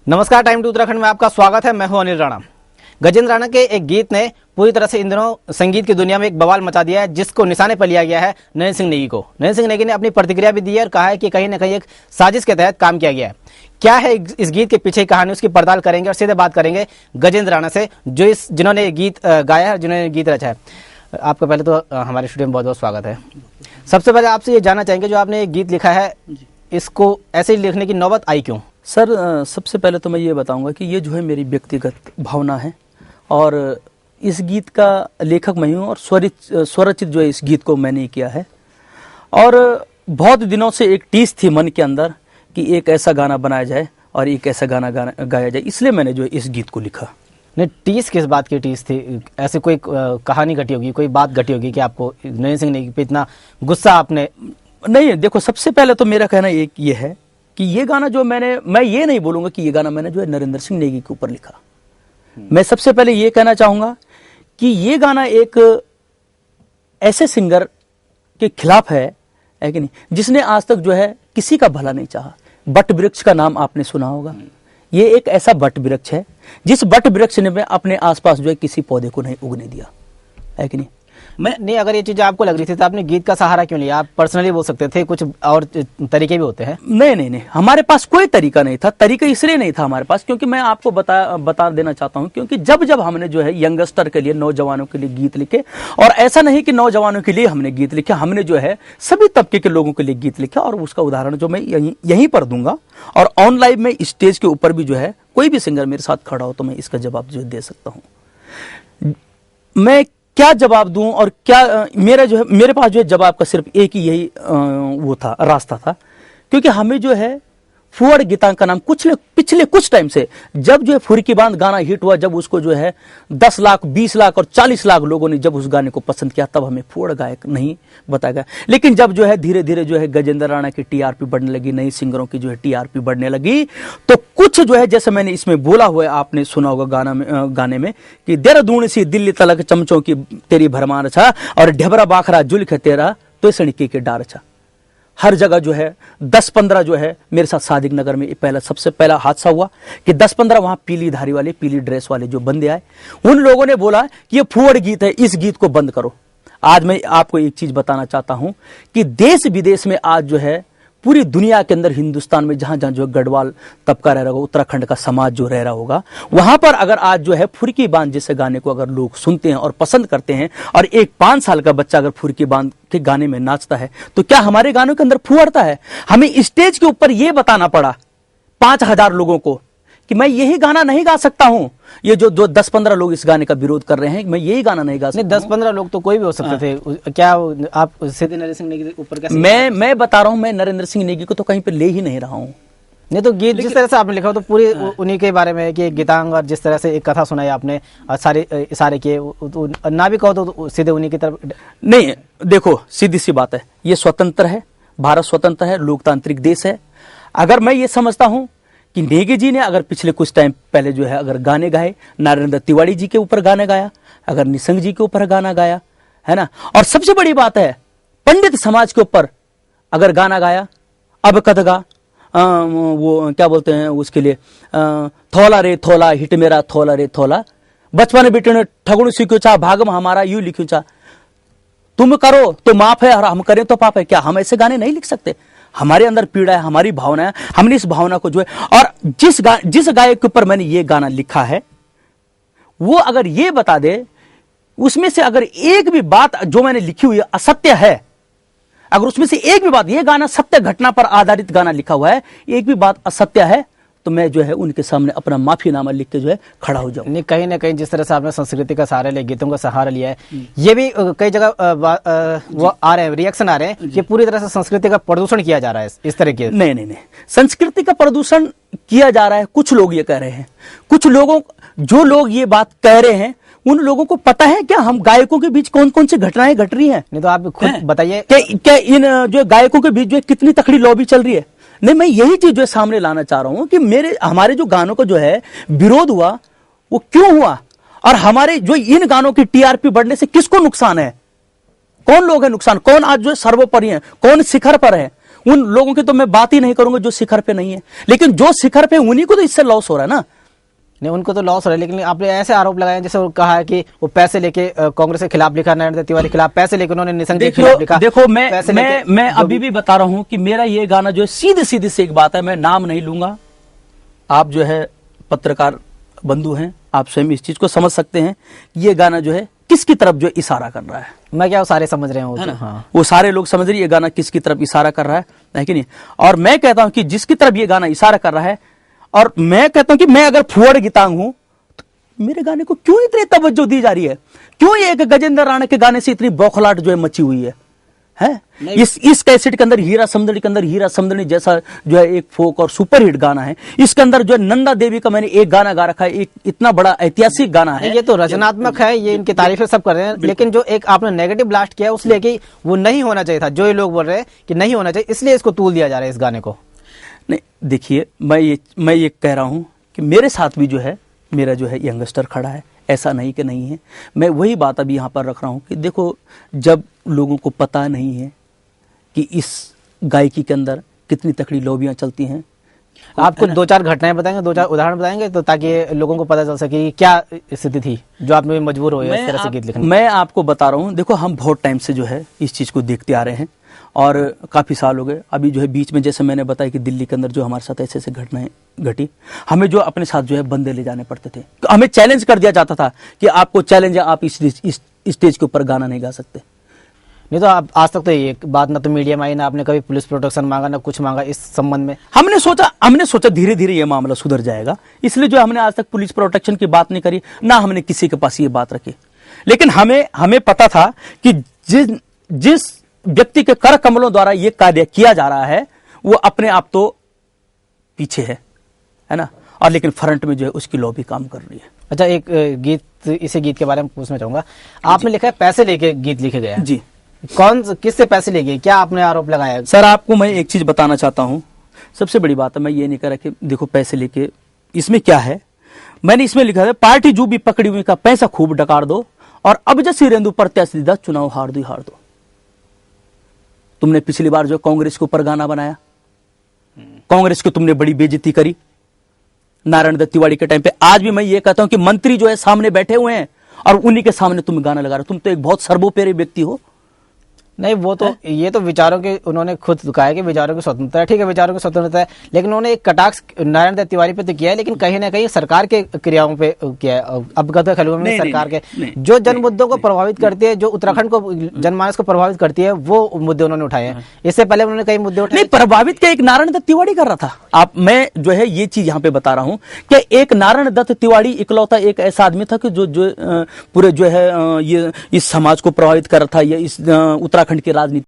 नमस्कार, time to Uttarakhand में आपका स्वागत है। मैं हूं अनिल राणा। गजेंद्र राणा के एक गीत ने पूरी तरह से इन दिनों संगीत की दुनिया में एक बवाल मचा दिया है, जिसको निशाने पर लिया गया है नरेंद्र सिंह नेगी को। नरेंद्र सिंह नेगी ने अपनी प्रतिक्रिया भी दी है और कहा है कि कहीं ना कहीं एक साजिश के तहत काम किया गया है। क्या है इस गीत के पीछे कहानी, उसकी पड़ताल करेंगे और सीधे बात करेंगे गजेंद्र राणा से, जिन्होंने गीत गाया है, जिन्होंने गीत रचा है। आपका पहले तो हमारे स्टूडियो में बहुत बहुत स्वागत है। सबसे पहले आपसे ये जानना चाहेंगे, जो आपने गीत लिखा है, इसको ऐसे ही लिखने की नौबत आई क्यों? सर, सबसे पहले तो मैं ये बताऊंगा कि ये जो है मेरी व्यक्तिगत भावना है और इस गीत का लेखक मैं हूँ और स्वरचित जो है इस गीत को मैंने किया है। और बहुत दिनों से एक टीस थी मन के अंदर कि एक ऐसा गाना बनाया जाए और एक ऐसा गाना गाया जाए, इसलिए मैंने जो है इस गीत को लिखा। नहीं, टीस किस बात की टीस थी? ऐसे कोई कहानी घटी होगी, कोई बात घटी होगी कि आपको नरेंद्र सिंह नेगी पे इतना गुस्सा आपने? नहीं, देखो, सबसे पहले तो मेरा कहना एक ये है कि ये गाना जो मैं ये नहीं बोलूंगा कि ये गाना मैंने जो है नरेंद्र सिंह नेगी के ऊपर लिखा। मैं सबसे पहले ये कहना चाहूंगा कि ये गाना एक ऐसे सिंगर के खिलाफ है कि नहीं, जिसने आज तक जो है किसी का भला नहीं चाहा। बट वृक्ष का नाम आपने सुना होगा। ये एक ऐसा बट वृक्ष है जिस बट वृक्ष ने अपने आसपास जो है किसी पौधे को नहीं उगने दिया, है कि नहीं। नहीं, अगर ये चीज आपको लग रही थी तो आपने गीत का सहारा क्यों लिया? आप पर्सनली बोल सकते थे, कुछ और तरीके भी होते हैं। नहीं, हमारे पास कोई तरीका नहीं था। तरीका इसलिए नहीं था हमारे पास क्योंकि मैं आपको बता देना चाहता हूं, क्योंकि जब हमने जो है यंगस्टर के लिए, नौजवानों के लिए गीत लिखे, और ऐसा नहीं कि नौजवानों के लिए हमने गीत लिखे, हमने जो है सभी तबके के लोगों के लिए गीत लिखे। और उसका उदाहरण जो मैं यहीं पर दूंगा, और ऑनलाइन में स्टेज के ऊपर भी जो है कोई भी सिंगर मेरे साथ खड़ा हो तो मैं इसका जवाब जो दे सकता हूं। मैं क्या जवाब दूं और क्या मेरे पास जो है जवाब का सिर्फ एक ही यही वो था, रास्ता था। क्योंकि हमें जो है फुअर गीता का नाम पिछले कुछ टाइम से, जब जो है फुरकी बांध गाना हिट हुआ, जब उसको जो है 10 लाख, 20 लाख और 40 लाख लोगों ने जब उस गाने को पसंद किया, तब हमें फुअर गायक नहीं बताया गया। लेकिन जब जो है धीरे धीरे जो है गजेंद्र राणा की टीआरपी बढ़ने लगी, नई सिंगरों की जो है टीआरपी बढ़ने लगी, तो कुछ जो है, जैसे मैंने इसमें बोला हुआ है, आपने सुना होगा गाने में कि देहरादून सी दिल्ली तलक चमचों की तेरी भरमार छा, और ढेबरा बाखरा जुल्ख तेरा तो सणिके के डार छा। हर जगह जो है 10-15 जो है, मेरे साथ सादिक नगर में सबसे पहला हादसा हुआ कि 10-15 वहां पीली धारी वाले, पीली ड्रेस वाले जो बंदे आए, उन लोगों ने बोला कि ये फुअर गीत है, इस गीत को बंद करो। आज मैं आपको एक चीज बताना चाहता हूं कि देश विदेश में आज जो है, पूरी दुनिया के अंदर, हिंदुस्तान में जहां जहां जो गढ़वाल तबका रह रहा होगा, उत्तराखंड का समाज जो रह रहा होगा, वहां पर अगर आज जो है फुरकी बांध जैसे गाने को अगर लोग सुनते हैं और पसंद करते हैं, और एक 5 साल का बच्चा अगर फुरकी बांध के गाने में नाचता है, तो क्या हमारे गानों के अंदर फुअरता है? हमें स्टेज के ऊपर यह बताना पड़ा 5000 लोगों को कि मैं यही गाना नहीं गा सकता हूं। ये जो 10-15 लोग इस गाने का विरोध कर रहे हैं, मैं यही गाना नहीं गा सकता। 10-15 लोग तो कोई भी हो सकते थे। क्या आप सीधे नरेंद्र सिंह नेगी के ऊपर कैसे? मैं बता रहा हूं, मैं नरेंद्र सिंह नेगी को तो कहीं पे ले ही नहीं रहा हूं। नहीं तो गीत जिस तरह से आपने लिखा हो तो पूरी उन्हीं के बारे में कि गीतांग, और जिस तरह से एक कथा सुनाई आपने, सारे इशारे किए, ना भी कहो तो सीधे उन्हीं की तरफ। नहीं, देखो, सीधी सी बात है, ये स्वतंत्र है, भारत स्वतंत्र है, लोकतांत्रिक देश है। अगर मैं ये समझता हूं कि नेगी जी ने अगर पिछले कुछ टाइम पहले जो है अगर गाने गाए, नरेंद्र तिवारी जी के ऊपर गाने गाया, अगर निसंग जी के ऊपर गाना गाया, है ना, और सबसे बड़ी बात है पंडित समाज के ऊपर अगर गाना गाया, अब कदगा वो क्या बोलते हैं उसके लिए, थोला रे थोला हिट मेरा थोला रे थोला, बचपन बिटन ठगुण सीखो चा भागम हमारा यू लिखो चा, तुम करो तो माफ है और हम करें तो पाप है। क्या हम ऐसे गाने नहीं लिख सकते? हमारे अंदर पीड़ा है, हमारी भावना है, हमने इस भावना को जो है, और जिस गायक के ऊपर मैंने ये गाना लिखा है, वो अगर ये बता दे, उसमें से अगर एक भी बात जो मैंने लिखी हुई है असत्य है, अगर उसमें से एक भी बात, ये गाना सत्य घटना पर आधारित गाना लिखा हुआ है, एक भी बात असत्य है, तो मैं जो है उनके सामने अपना माफीनामा लिख के जो है खड़ा हो जाऊं। नहीं, कहीं ना कहीं जिस तरह से आपने संस्कृति का सहारा लिया, गीतों का सहारा लिया है, ये भी कई जगह वो आ रहे हैं, रिएक्शन आ रहे हैं कि पूरी तरह से संस्कृति का प्रदूषण किया जा रहा है इस तरह के। नहीं, संस्कृति का प्रदूषण किया जा रहा है, कुछ लोग ये कह रहे हैं। कुछ लोगों, जो लोग ये बात कह रहे हैं, उन लोगों को पता है क्या हम गायकों के बीच कौन कौन सी घटनाएं घट रही हैं? नहीं तो आप खुद बताइए, क्या इन जो गायकों के बीच जो कितनी तकड़ी लॉबी चल रही है? नहीं, मैं यही चीज जो सामने लाना चाह रहा हूं कि हमारे जो गानों का जो है विरोध हुआ, वो क्यों हुआ, और हमारे जो इन गानों की टीआरपी बढ़ने से किसको नुकसान है? कौन लोग है नुकसान? कौन आज जो है सर्वोपरि है, कौन शिखर पर है? उन लोगों की तो मैं बात ही नहीं करूंगा जो शिखर पे नहीं है, लेकिन जो शिखर पे उन्हीं को तो इससे लॉस हो रहा है ना। नहीं, उनको तो लॉस हो रहा है, लेकिन आपने ऐसे आरोप लगाए जैसे वो कहा है कि वो पैसे लेके कांग्रेस के खिलाफ लिखा, नारायण दत्त तिवारी के खिलाफ पैसे लेके उन्होंने निशंक के खिलाफ लिखा। देखो मैं अभी भी बता रहा हूं कि मेरा ये गाना जो है सीधी सीधी से एक बात है, मैं नाम नहीं लूंगा, आप जो है पत्रकार बंधु हैं, आप स्वयं इस चीज को समझ सकते हैं ये गाना जो है किसकी तरफ जो है इशारा कर रहा है। मैं क्या, वो सारे समझ रहे हैं, है ना? हाँ। वो सारे लोग समझ रहे हैं ये गाना किसकी तरफ इशारा कर रहा है कि नहीं। और मैं कहता हूं कि जिसकी तरफ ये गाना इशारा कर रहा है, और मैं कहता हूं कि मैं अगर फुअड़ गीतांग हूं तो मेरे गाने को क्यों इतनी तवज्जो दी जा रही है, क्यों ये एक गजेंद्र राणा के गाने से इतनी बौखलाहट जो है मची हुई है? इस कैसेट के अंदर हीरा समदड़ी के अंदर हीरा समदड़ी जैसा जो है एक फोक और सुपर हिट गाना है, इसके अंदर जो है नंदा देवी का मैंने एक गाना गा रखा है, एक इतना बड़ा ऐतिहासिक गाना है। ये तो रचनात्मक है, ये इनकी तारीफें सब कर रहे हैं, लेकिन जो एक आपने नेगेटिव ब्लास्ट किया उसलिए कि वो नहीं होना चाहिए था, जो ये लोग बोल रहे हैं कि नहीं होना चाहिए, इसलिए इसको तूल दिया जा रहा है इस गाने को। नहीं देखिए, मैं ये कह रहा हूं कि मेरे साथ भी जो है मेरा जो है यंगस्टर खड़ा है, ऐसा नहीं कि नहीं है। मैं वही बात अभी यहां पर रख रहा हूं कि देखो, जब लोगों को पता नहीं है कि इस गायकी के अंदर कितनी तकड़ी लॉबियां चलती हैं, आपको दो चार घटनाएं बताएंगे, दो चार उदाहरण बताएंगे, तो ताकि लोगों को पता चल सके कि क्या स्थिति थी जो आप में मजबूर हुए इस तरह से गीत लिखने। मैं आपको बता रहा हूं, देखो हम बहुत टाइम से जो है इस चीज को देखते आ रहे हैं और काफी साल हो गए। अभी जो है बीच में जैसे मैंने बताया कि दिल्ली के अंदर जो हमारे साथ ऐसे ऐसे घटनाएं घटी, हमें जो अपने साथ जो है बंदे ले जाने पड़ते थे, तो हमें चैलेंज कर दिया जाता था कि आपको चैलेंज है, आप इस स्टेज के ऊपर गाना नहीं गा सकते। नहीं तो आप आज तक तो ये बात ना तो मीडिया में आई, ना आपने कभी पुलिस प्रोटेक्शन मांगा, ना कुछ मांगा इस संबंध में। हमने सोचा धीरे धीरे ये मामला सुधर जाएगा, इसलिए जो हमने आज तक पुलिस प्रोटेक्शन की बात नहीं करी, ना हमने किसी के पास ये बात रखी। लेकिन हमें पता था कि जिस व्यक्ति के कर कमलों द्वारा ये कार्य किया जा रहा है वो अपने आप तो पीछे है ना, और लेकिन फ्रंट में जो है उसकी लॉबी काम कर रही है। अच्छा, एक गीत, इसी गीत के बारे में पूछना चाहूंगा। आपने लिखा है पैसे लेके गीत लिखे गए हैं। जी, किससे पैसे ले गए, क्या आपने आरोप लगाया? सर आपको मैं एक चीज बताना चाहता हूं, सबसे बड़ी बात है, मैं ये नहीं कह रहा कि देखो पैसे लेके, इसमें क्या है, मैंने इसमें लिखा है पार्टी जो भी पकड़ी हुई का पैसा खूब डकार दो और अब जैसे रेंदु प्रत्याशी दा चुनाव हार दो। तुमने पिछली बार जो कांग्रेस के ऊपर गाना बनाया, कांग्रेस को तुमने बड़ी बेइज्जती करी नारायण दत्त तिवारी के टाइम पे। आज भी मैं ये कहता हूं कि मंत्री जो है सामने बैठे हुए हैं और उन्हीं के सामने तुम गाना लगा रहे हो, तुम तो एक बहुत सर्वोपरि व्यक्ति हो। नहीं, वो तो ये तो विचारों के उन्होंने खुद कहा है कि विचारों की स्वतंत्रता है, ठीक है, विचारों की स्वतंत्रता है, लेकिन उन्होंने एक कटाक्ष नारायण दत्त तिवारी पे तो किया है, लेकिन कहीं ना कहीं सरकार के क्रियाओं पे किया है। अब गत खलुआ में सरकार के जो जन मुद्दों को प्रभावित करती है, जो उत्तराखंड को जनमानस को प्रभावित करती है, वो मुद्दे उन्होंने उठाए हैं। इससे पहले उन्होंने कई मुद्दे उठाए। नहीं, प्रभावित क्या एक नारायण दत्त तिवारी कर रहा था। मैं जो है ये चीज यहाँ पे बता रहा हूँ कि एक नारायण दत्त तिवारी इकलौता एक ऐसा आदमी था कि जो पूरे जो है ये इस समाज को प्रभावित कर रहा था, या इस उत्तराखंड की राजनीति